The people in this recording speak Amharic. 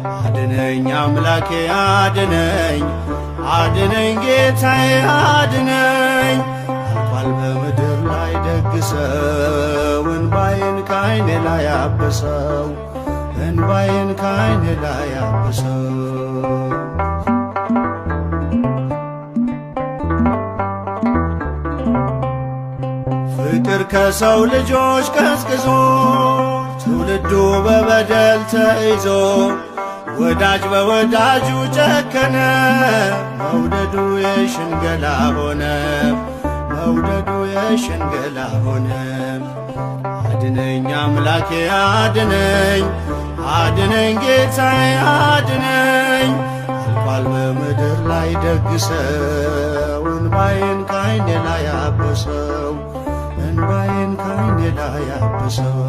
አድነኝ አምላኬ አድነኝ፣ አድነኝ ጌታዬ አድነኝ። አልፏል በምድር ላይ ደግ ሰው፣ እንባዬን ከዓይኔ ላይ አበሰው፣ እንባዬን ከዓይኔ ላይ አበሰው። ፍቅር ከሰው ልጆች ቀዝቅዞ፣ ትውልዱ በበደል ተይዞ፣ ወዳጅ በወዳጁ ጨከነ፣ መውደዱ የሽንገላ ሆነ፣ መውደዱ የሽንገላ ሆነ። አድነኝ አምላኬ አድነኝ፣ አድነኝ ጌታዬ አድነኝ። አልፏል በምድር ላይ ደግ ሰው፣ እንባዬን ከዓይኔ ላይ አበሰው፣ እንባዬን ከዓይኔ ላይ አበሰው።